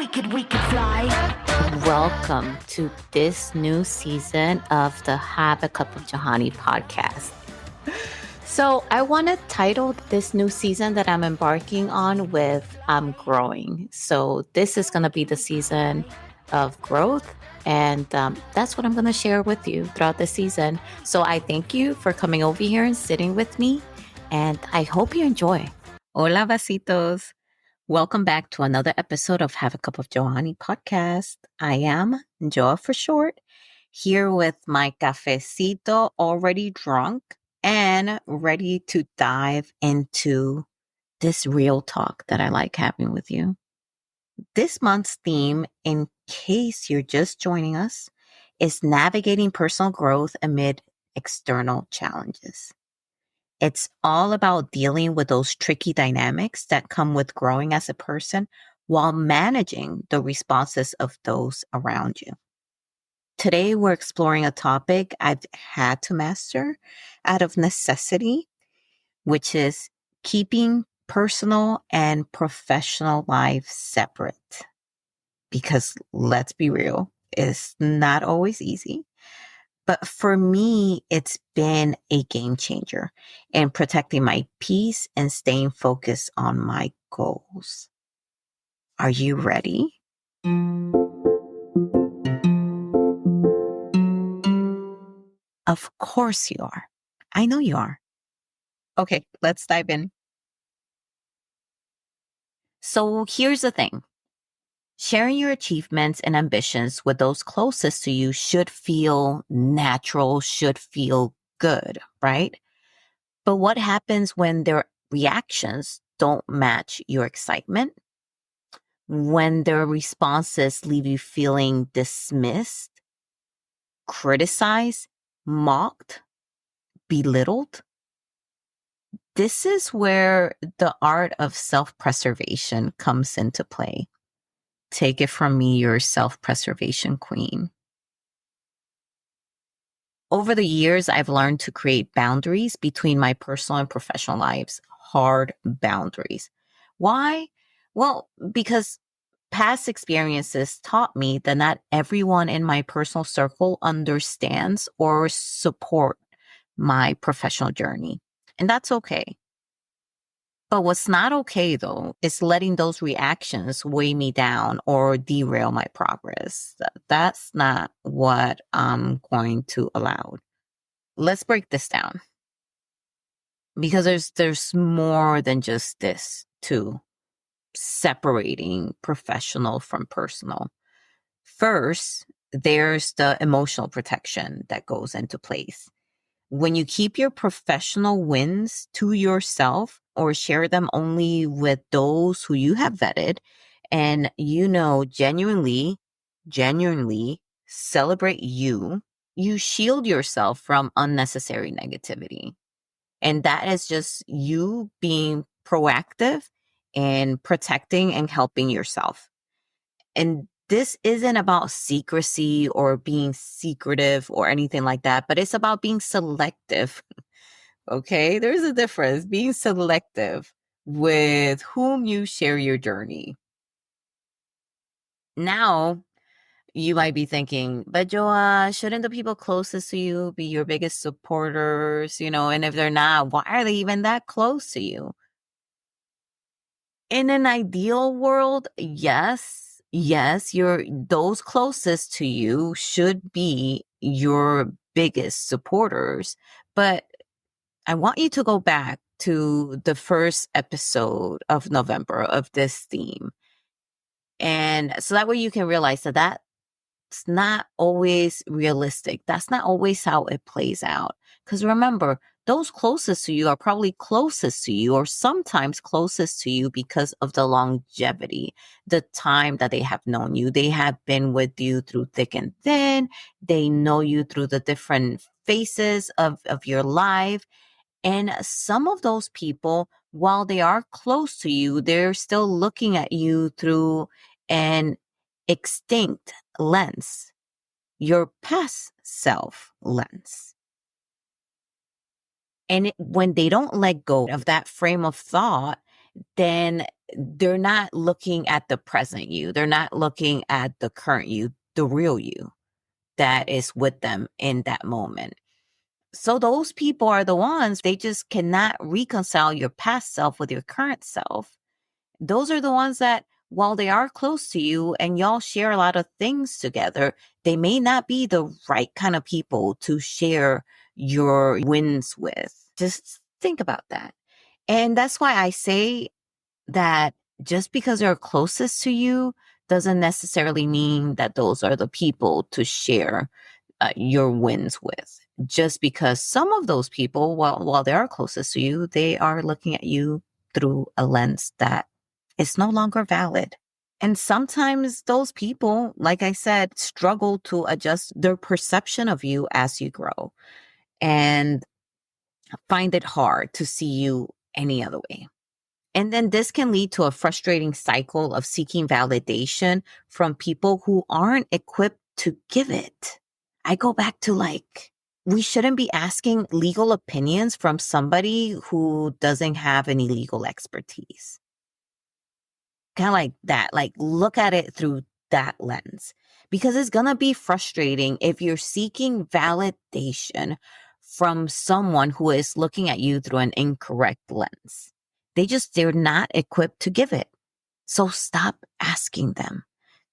we could fly. Welcome to this new season of the Have a Cup of Johanny podcast. So I want to title this new season that I'm embarking on with I'm growing. So this is going to be the season of growth. And that's what I'm going to share with you throughout the season. So I thank you for coming over here and sitting with me. And I hope you enjoy. Hola, vasitos. Welcome back to another episode of Have a Cup of Johanny podcast. I am Joa for short, here with my cafecito already drunk and ready to dive into this real talk that I like having with you. This month's theme, in case you're just joining us, is navigating personal growth amid external challenges. It's all about dealing with those tricky dynamics that come with growing as a person while managing the responses of those around you. Today, we're exploring a topic I've had to master out of necessity, which is keeping personal and professional life separate. Because let's be real, it's not always easy. But for me, it's been a game changer in protecting my peace and staying focused on my goals. Are you ready? Of course you are. I know you are. Okay, let's dive in. So here's the thing. Sharing your achievements and ambitions with those closest to you should feel natural, should feel good, right? But what happens when their reactions don't match your excitement? When their responses leave you feeling dismissed, criticized, mocked, belittled? This is where the art of self-preservation comes into play. Take it from me, your self-preservation queen. Over the years, I've learned to create boundaries between my personal and professional lives, hard boundaries. Why? Well, because past experiences taught me that not everyone in my personal circle understands or support my professional journey. And that's okay. But what's not okay, though, is letting those reactions weigh me down or derail my progress. That's not what I'm going to allow. Let's break this down, because there's more than just this to separating professional from personal. First, there's the emotional protection that goes into place. When you keep your professional wins to yourself or share them only with those who you have vetted and genuinely celebrate you, you shield yourself from unnecessary negativity. And that is just you being proactive and protecting and helping yourself. And this isn't about secrecy or being secretive or anything like that, but it's about being selective. Okay, there's a difference. Being selective with whom you share your journey. Now, you might be thinking, but Joa, shouldn't the people closest to you be your biggest supporters? And if they're not, why are they even that close to you? In an ideal world, yes, those closest to you should be your biggest supporters. But I want you to go back to the first episode of November of this theme. And so that way you can realize that that's not always realistic. That's not always how it plays out. Because remember, those closest to you are probably closest to you or sometimes closest to you because of the longevity, the time that they have known you. They have been with you through thick and thin. They know you through the different phases of your life. And some of those people, while they are close to you, they're still looking at you through an extinct lens, your past self lens. And when they don't let go of that frame of thought then they're not looking at the present you. They're not looking at the current you, the real you that is with them in that moment. So those people are the ones, they just cannot reconcile your past self with your current self. Those are the ones that, while they are close to you and y'all share a lot of things together, they may not be the right kind of people to share your wins with. Just think about that. And that's why I say that just because they're closest to you doesn't necessarily mean that those are the people to share your wins with. Just because some of those people, while they are closest to you, they are looking at you through a lens that is no longer valid. And sometimes those people, like I said, struggle to adjust their perception of you as you grow and find it hard to see you any other way. And then this can lead to a frustrating cycle of seeking validation from people who aren't equipped to give it. I go back to we shouldn't be asking legal opinions from somebody who doesn't have any legal expertise. Kind of like that. Like, look at it through that lens, because it's going to be frustrating if you're seeking validation from someone who is looking at you through an incorrect lens. They're not equipped to give it. So stop asking them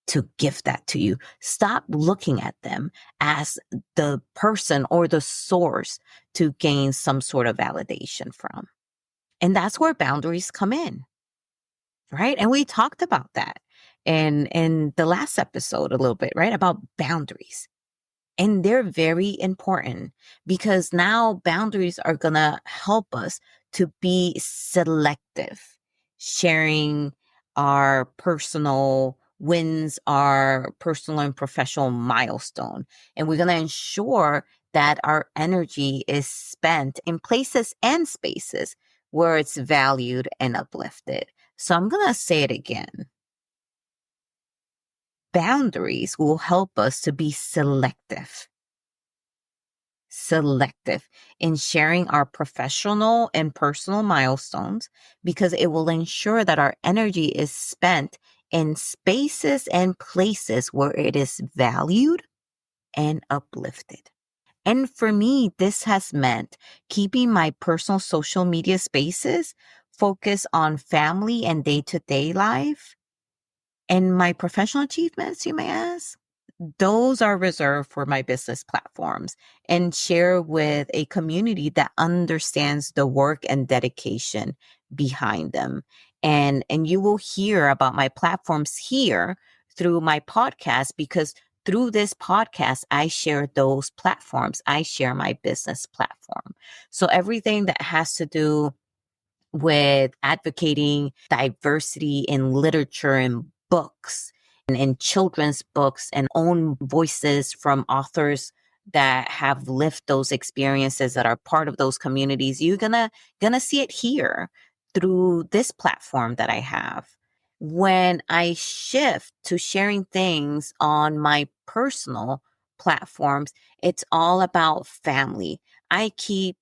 to give that to you. Stop looking at them as the person or the source to gain some sort of validation from. And that's where boundaries come in. Right. And we talked about that in the last episode a little bit, right? About boundaries. And they're very important because now boundaries are going to help us to be selective, sharing our personal wins, our personal and professional milestone. And we're going to ensure that our energy is spent in places and spaces where it's valued and uplifted. So I'm going to say it again. Boundaries will help us to be selective in sharing our professional and personal milestones, because it will ensure that our energy is spent in spaces and places where it is valued and uplifted. And for me, this has meant keeping my personal social media spaces focused on family and day-to-day life. And my professional achievements, you may ask, those are reserved for my business platforms and share with a community that understands the work and dedication behind them. And you will hear about my platforms here through my podcast, because through this podcast, I share those platforms. I share my business platform. So everything that has to do with advocating diversity in literature and books and in children's books, and own voices from authors that have lived those experiences, that are part of those communities. You're gonna see it here through this platform that I have. When I shift to sharing things on my personal platforms, it's all about family. I keep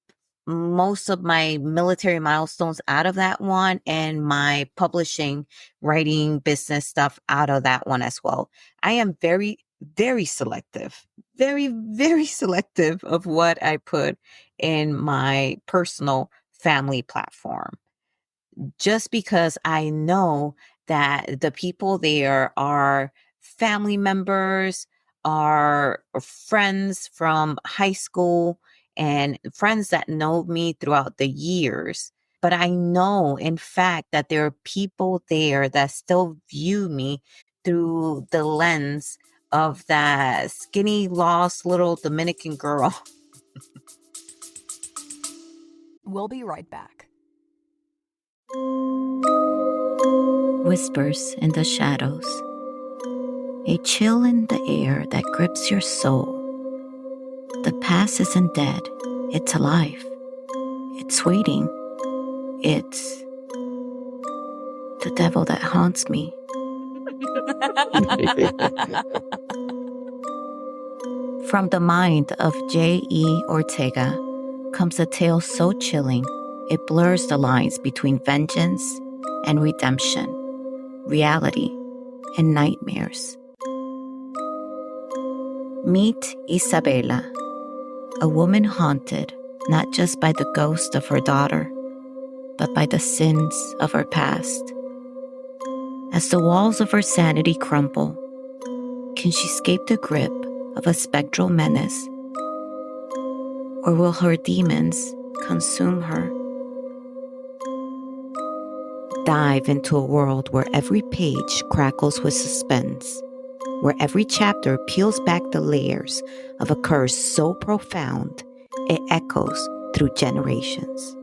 most of my military milestones out of that one, and my publishing, writing, business stuff out of that one as well. I am very, very selective, very, very selective of what I put in my personal family platform, just because I know that the people there are family members, are friends from high school, and friends that know me throughout the years. But I know, in fact, that there are people there that still view me through the lens of that skinny, lost little Dominican girl. We'll be right back. Whispers in the shadows. A chill in the air that grips your soul. The past isn't dead, it's alive. It's waiting. It's the devil that haunts me. From the mind of J.E. Ortega comes a tale so chilling, it blurs the lines between vengeance and redemption, reality and nightmares. Meet Isabela, a woman haunted not just by the ghost of her daughter, but by the sins of her past. As the walls of her sanity crumble, can she escape the grip of a spectral menace, or will her demons consume her? Dive into a world where every page crackles with suspense, where every chapter peels back the layers of a curse so profound it echoes through generations.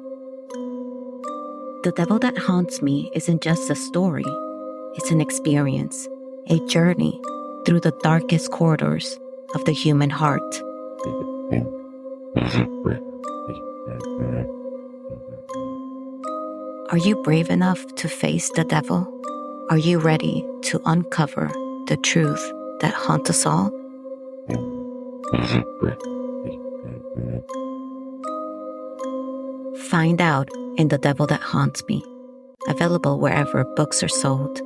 The Devil That Haunts Me isn't just a story, it's an experience, a journey through the darkest corridors of the human heart. Are you brave enough to face the devil? Are you ready to uncover the truth that haunts us all? Find out in The Devil That Haunts Me, available wherever books are sold.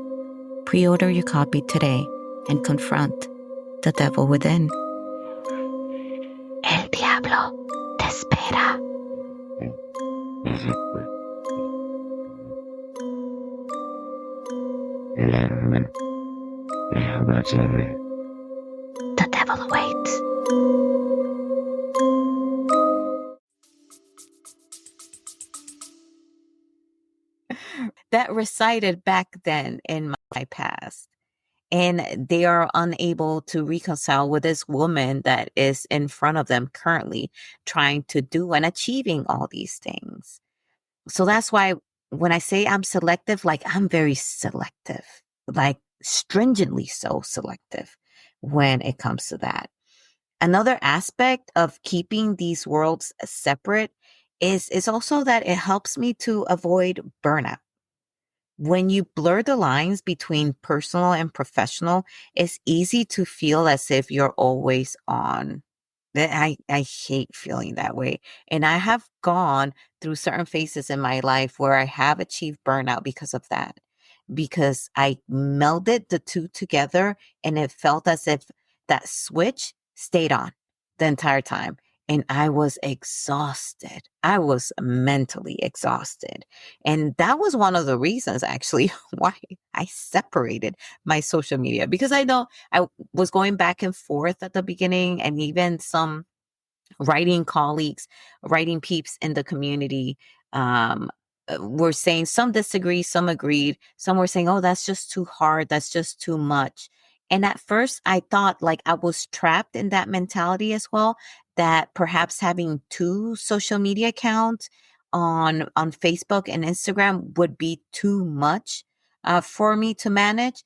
Pre-order your copy today and confront the devil within. El diablo te espera. The devil awaits. That recited back then in my past. And they are unable to reconcile with this woman that is in front of them currently trying to do and achieving all these things. So that's why when I say I'm selective, like I'm very selective, like stringently so selective when it comes to that. Another aspect of keeping these worlds separate is also that it helps me to avoid burnout. When you blur the lines between personal and professional, it's easy to feel as if you're always on. I hate feeling that way. And I have gone through certain phases in my life where I have achieved burnout because of that, because I melded the two together and it felt as if that switch stayed on the entire time. And I was exhausted. I was mentally exhausted. And that was one of the reasons actually why I separated my social media, because I know I was going back and forth at the beginning, and even some writing colleagues, writing peeps in the community were saying some disagree, some agreed, some were saying, oh, that's just too hard, that's just too much. And at first I thought like I was trapped in that mentality as well, that perhaps having two social media accounts on Facebook and Instagram would be too much for me to manage.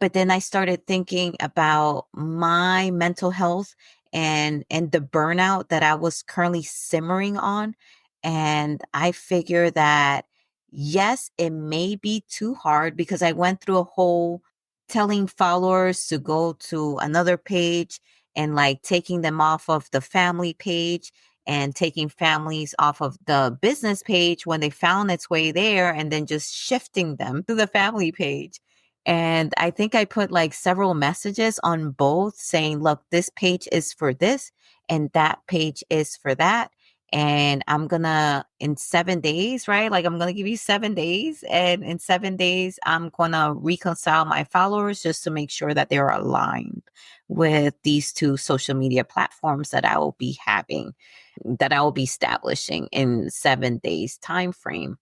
But then I started thinking about my mental health and the burnout that I was currently simmering on. And I figure that yes, it may be too hard, because I went through a whole telling followers to go to another page and like taking them off of the family page and taking families off of the business page when they found its way there, and then just shifting them to the family page. And I think I put like several messages on both saying, look, this page is for this and that page is for that. And I'm gonna, in 7 days, right? Like I'm gonna give you 7 days. And in 7 days, I'm gonna reconcile my followers just to make sure that they're aligned with these two social media platforms that I will be having, that I will be establishing in 7 days time frame.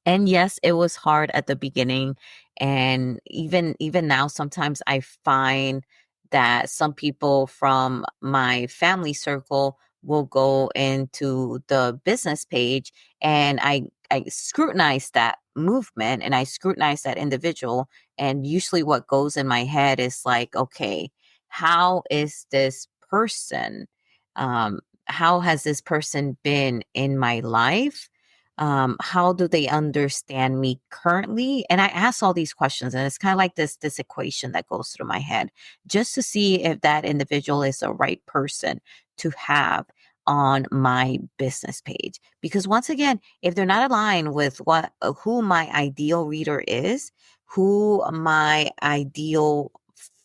And yes, it was hard at the beginning. And even now, sometimes I find that some people from my family circle will go into the business page, and I scrutinize that movement and I scrutinize that individual. And usually what goes in my head is like, okay, how is this person? How has this person been in my life? How do they understand me currently? And I ask all these questions, and it's kind of like this equation that goes through my head just to see if that individual is the right person to have on my business page. Because once again, if they're not aligned with who my ideal reader is, who my ideal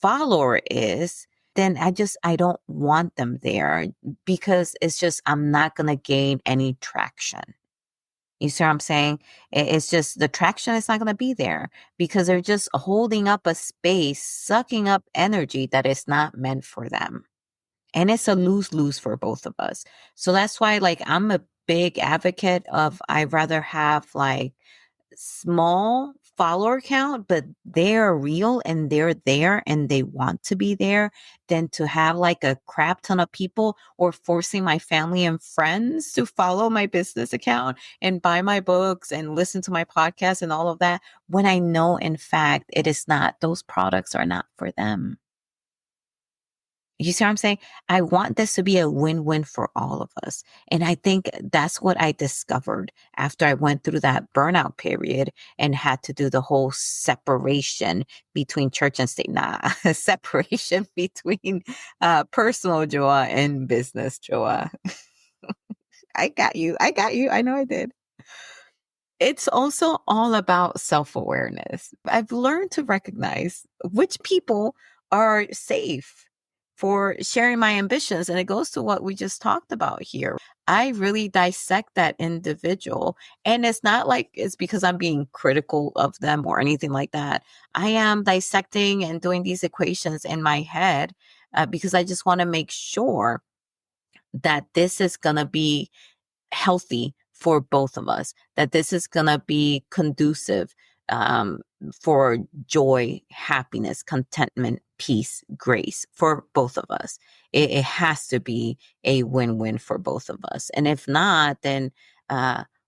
follower is, then I don't want them there, because it's just, I'm not going to gain any traction. You see what I'm saying? It's just, the traction is not going to be there, because they're just holding up a space, sucking up energy that is not meant for them. And it's a lose-lose for both of us. So that's why, like, I'm a big advocate of, I'd rather have like small follower count, but they're real and they're there and they want to be there, than to have like a crap ton of people, or forcing my family and friends to follow my business account and buy my books and listen to my podcast and all of that, when I know in fact it is not, those products are not for them. You see what I'm saying? I want this to be a win-win for all of us. And I think that's what I discovered after I went through that burnout period and had to do the whole separation between church and state. Nah, separation between personal joy and business joy. I got you. I got you. I know I did. It's also all about self-awareness. I've learned to recognize which people are safe for sharing my ambitions. And it goes to what we just talked about here. I really dissect that individual. And it's not like it's because I'm being critical of them or anything like that. I am dissecting and doing these equations in my head because I just want to make sure that this is going to be healthy for both of us, that this is going to be conducive for joy, happiness, contentment, peace, grace for both of us. It has to be a win-win for both of us. And if not, then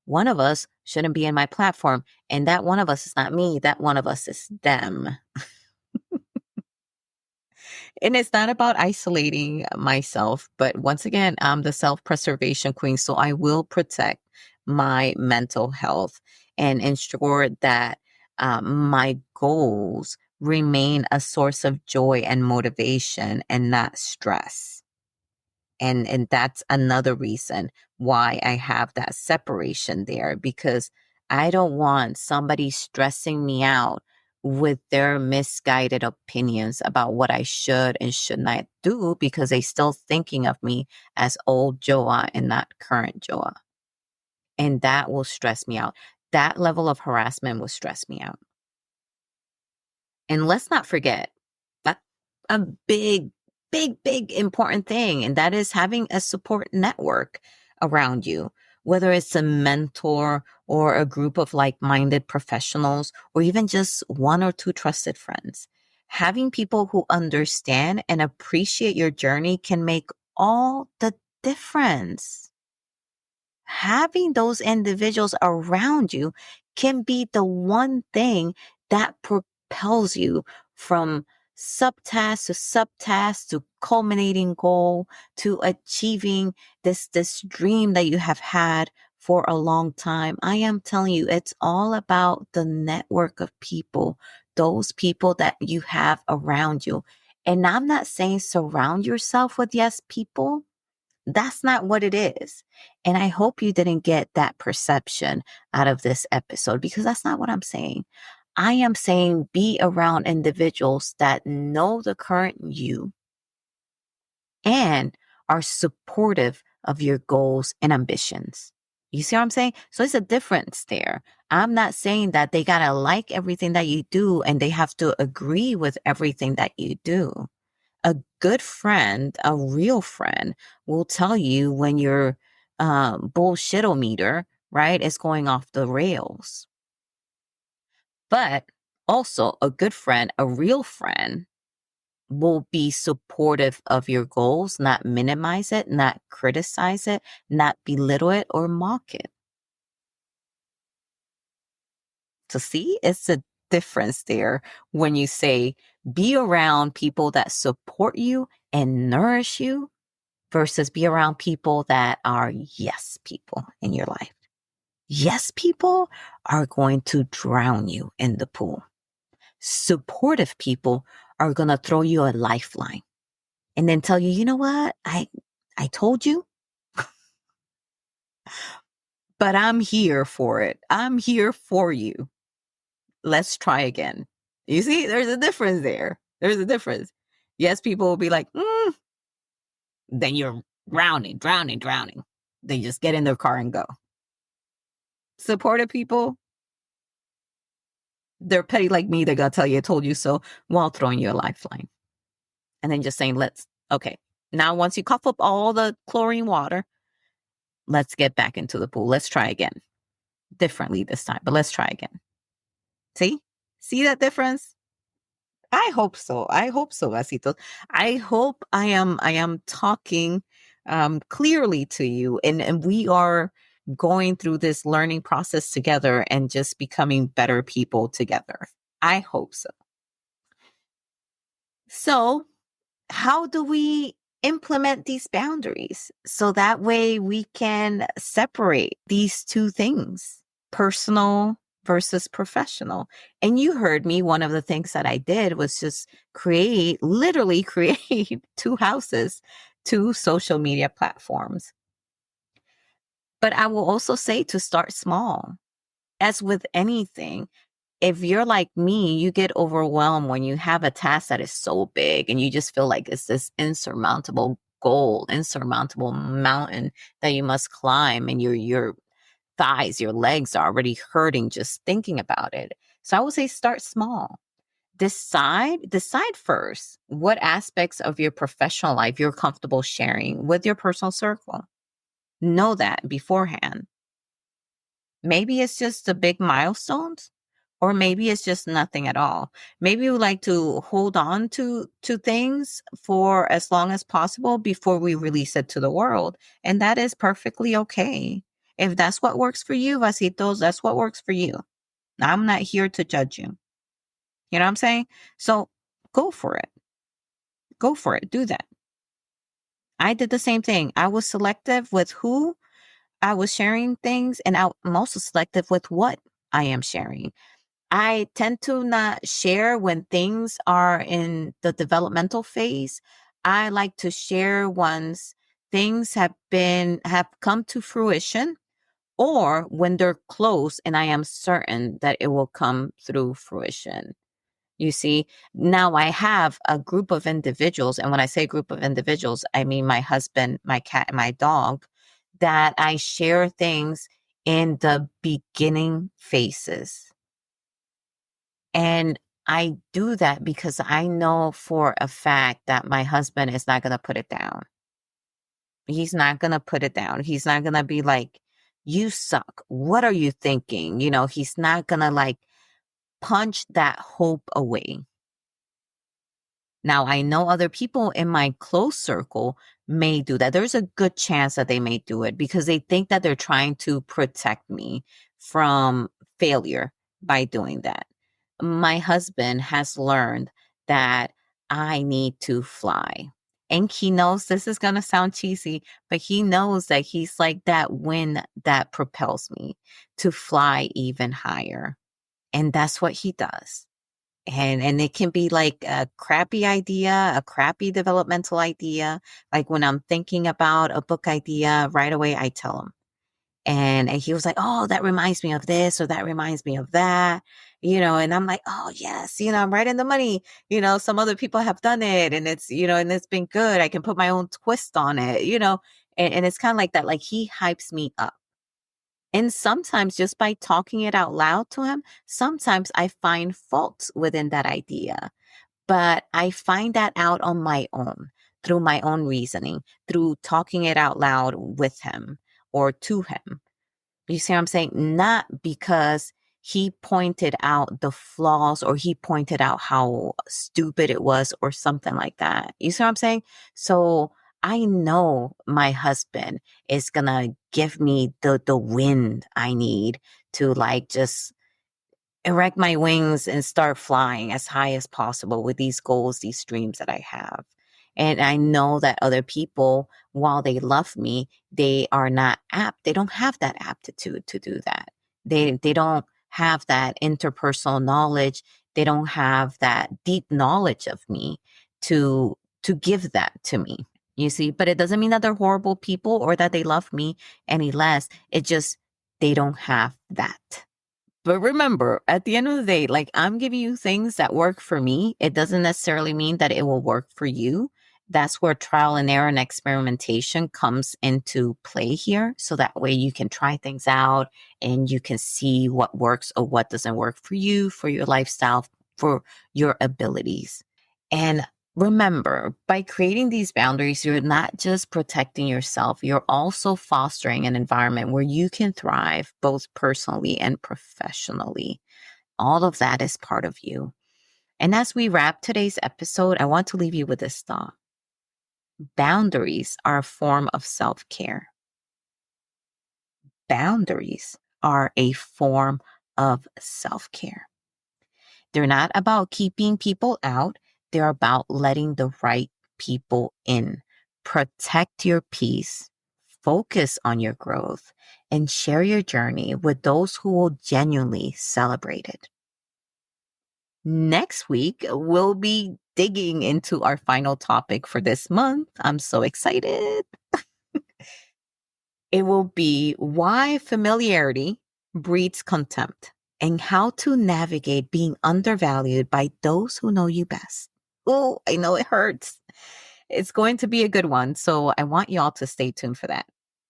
one of us shouldn't be in my platform. And that one of us is not me. That one of us is them. And it's not about isolating myself, but once again, I'm the self-preservation queen. So I will protect my mental health and ensure that my goals remain a source of joy and motivation and not stress. And that's another reason why I have that separation there, because I don't want somebody stressing me out with their misguided opinions about what I should and should not do, because they still thinking of me as old Joa and not current Joa. And that will stress me out. That level of harassment will stress me out. And let's not forget that a big important thing, and that is having a support network around you, whether it's a mentor or a group of like-minded professionals, or even just one or two trusted friends. Having people who understand and appreciate your journey can make all the difference. Having those individuals around you can be the one thing that propels you from subtask to culminating goal, to achieving this dream that you have had for a long time. I am telling you, it's all about the network of people, those people that you have around you. And I'm not saying surround yourself with yes people. That's not what it is. And I hope you didn't get that perception out of this episode, because that's not what I'm saying. I am saying be around individuals that know the current you and are supportive of your goals and ambitions. You see what I'm saying? So it's a difference there. I'm not saying that they got to like everything that you do and they have to agree with everything that you do. A good friend, a real friend, will tell you when your bullshitometer, right, is going off the rails. But also, a good friend, a real friend, will be supportive of your goals, not minimize it, not criticize it, not belittle it or mock it. So see, it's a difference there when you say be around people that support you and nourish you, versus be around people that are yes people in your life. Yes people are going to drown you in the pool. Supportive people are going to throw you a lifeline and then tell you, you know what? I told you. But I'm here for it. I'm here for you. Let's try again. You see, there's a difference there. There's a difference. Yes, people will be like, then you're drowning, drowning, drowning. They just get in their car and go. Supportive people, they're petty like me. They're going to tell you, I told you so, while throwing you a lifeline. And then just saying, okay. Now, once you cough up all the chlorine water, let's get back into the pool. Let's try again. Differently this time, but let's try again. See? See that difference? I hope so. I hope so, Vasitos. I hope I am talking clearly to you, and we are going through this learning process together and just becoming better people together. I hope so. So, how do we implement these boundaries so that way we can separate these two things, personal versus professional? And you heard me, one of the things that I did was just literally create two houses, two social media platforms. But I will also say to start small. As with anything, if you're like me, you get overwhelmed when you have a task that is so big and you just feel like it's this insurmountable goal, insurmountable mountain that you must climb, and your thighs, your legs are already hurting just thinking about it. So I would say start small. Decide first what aspects of your professional life you're comfortable sharing with your personal circle. Know that beforehand. Maybe it's just the big milestones, or maybe it's just nothing at all. Maybe we like to hold on to things for as long as possible before we release it to the world. And that is perfectly okay. If that's what works for you, Vasitos, that's what works for you. I'm not here to judge you. You know what I'm saying? So go for it. Go for it. Do that. I did the same thing. I was selective with who I was sharing things, and I'm also selective with what I am sharing. I tend to not share when things are in the developmental phase. I like to share once things have come to fruition, or when they're close and I am certain that it will come through fruition. You see, now I have a group of individuals. And when I say group of individuals, I mean my husband, my cat, and my dog, that I share things in the beginning phases. And I do that because I know for a fact that my husband is not going to put it down. He's not going to put it down. He's not going to be like, you suck. What are you thinking? He's not going to like punch that hope away. Now, I know other people in my close circle may do that. There's a good chance that they may do it because they think that they're trying to protect me from failure by doing that. My husband has learned that I need to fly. And he knows this is going to sound cheesy, but he knows that he's like that wind that propels me to fly even higher. And that's what he does. And it can be like a crappy idea, a crappy developmental idea. Like when I'm thinking about a book idea, right away I tell him. And he was like, oh, that reminds me of this, or that reminds me of that, and I'm like, oh, yes, I'm right in the money. Some other people have done it, and and it's been good. I can put my own twist on it, and it's kind of like that. Like he hypes me up. And sometimes just by talking it out loud to him, sometimes I find faults within that idea. But I find that out on my own, through my own reasoning, through talking it out loud with him or to him. You see what I'm saying? Not because he pointed out the flaws or he pointed out how stupid it was or something like that. You see what I'm saying? So I know my husband is going to give me the wind I need to like just erect my wings and start flying as high as possible with these goals, these dreams that I have. And I know that other people, while they love me, they are not apt. They don't have that aptitude to do that. They don't have that interpersonal knowledge. They don't have that deep knowledge of me to give that to me. You see, but it doesn't mean that they're horrible people or that they love me any less. It just, they don't have that. But remember, at the end of the day, like I'm giving you things that work for me. It doesn't necessarily mean that it will work for you. That's where trial and error and experimentation comes into play here. So that way you can try things out and you can see what works or what doesn't work for you, for your lifestyle, for your abilities. And remember, by creating these boundaries, you're not just protecting yourself, you're also fostering an environment where you can thrive both personally and professionally. All of that is part of you. And as we wrap today's episode, I want to leave you with this thought. Boundaries are a form of self-care. Boundaries are a form of self-care. They're not about keeping people out. They're about letting the right people in. Protect your peace, focus on your growth, and share your journey with those who will genuinely celebrate it. Next week, we'll be digging into our final topic for this month. I'm so excited. It will be why familiarity breeds contempt and how to navigate being undervalued by those who know you best. Oh, I know it hurts. It's going to be a good one. So I want y'all to stay tuned for that.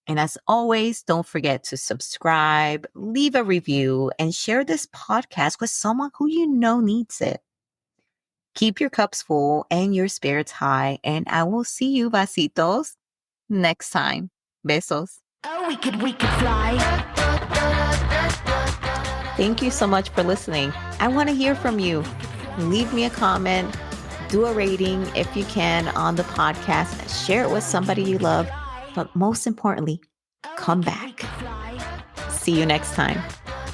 And as always, don't forget to subscribe, leave a review, and share this podcast with someone who you know needs it. Keep your cups full and your spirits high. And I will see you, vasitos, next time. Besos. Oh, we could fly. Thank you so much for listening. I want to hear from you. Leave me a comment, do a rating if you can on the podcast, share it with somebody you love, but most importantly, come back. See you next time.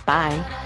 Bye.